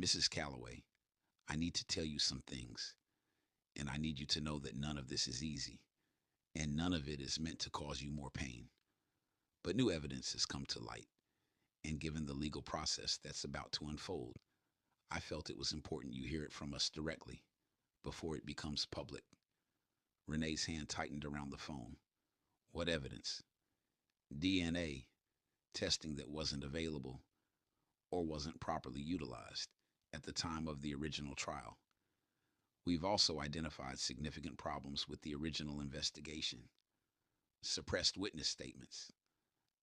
Mrs. Calloway, I need to tell you some things, and I need you to know that none of this is easy, and none of it is meant to cause you more pain. But new evidence has come to light, and given the legal process that's about to unfold, I felt it was important you hear it from us directly before it becomes public. Renee's hand tightened around the phone. What evidence? DNA testing that wasn't available or wasn't properly utilized at the time of the original trial. We've also identified significant problems with the original investigation. Suppressed witness statements,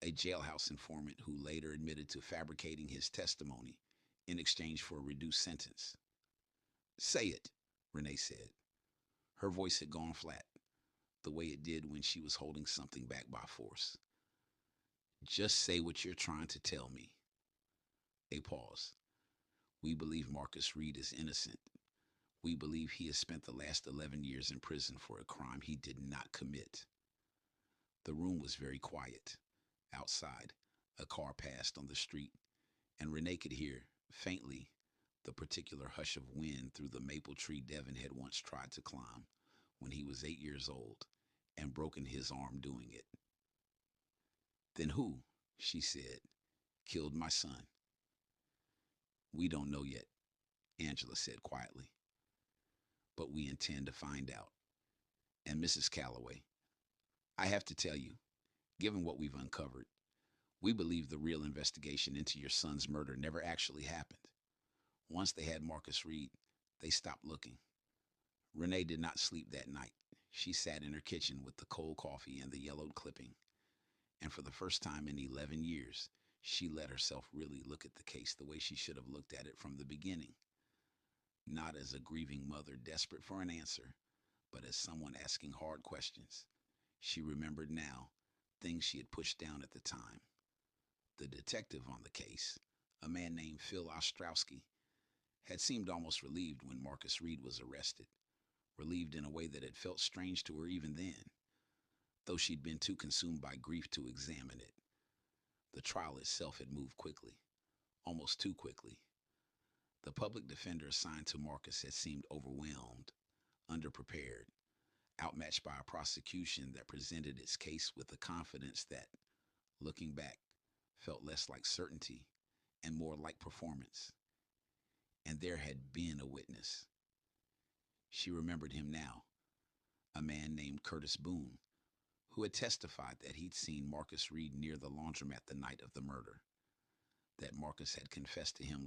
a jailhouse informant who later admitted to fabricating his testimony in exchange for a reduced sentence. Say it, Renee said. Her voice had gone flat, the way it did when she was holding something back by force. Just say what you're trying to tell me. A pause. We believe Marcus Reed is innocent. We believe he has spent the last 11 years in prison for a crime he did not commit. The room was very quiet. Outside, a car passed on the street, and Renee could hear, faintly, the particular hush of wind through the maple tree Devin had once tried to climb when he was 8 years old and broken his arm doing it. Then who, she said, killed my son? We don't know yet, Angela said quietly, but we intend to find out. And Mrs. Calloway, I have to tell you, given what we've uncovered, we believe the real investigation into your son's murder never actually happened. Once they had Marcus Reed, they stopped looking. Renee did not sleep that night. She sat in her kitchen with the cold coffee and the yellowed clipping, and for the first time in 11 years, she let herself really look at the case the way she should have looked at it from the beginning. Not as a grieving mother desperate for an answer, but as someone asking hard questions. She remembered now things she had pushed down at the time. The detective on the case, a man named Phil Ostrowski, had seemed almost relieved when Marcus Reed was arrested, relieved in a way that had felt strange to her even then, though she'd been too consumed by grief to examine it. The trial itself had moved quickly, almost too quickly. The public defender assigned to Marcus had seemed overwhelmed, underprepared, outmatched by a prosecution that presented its case with a confidence that, looking back, felt less like certainty and more like performance. And there had been a witness. She remembered him now, a man named Curtis Boone, who had testified that he'd seen Marcus Reed near the laundromat the night of the murder, that Marcus had confessed to him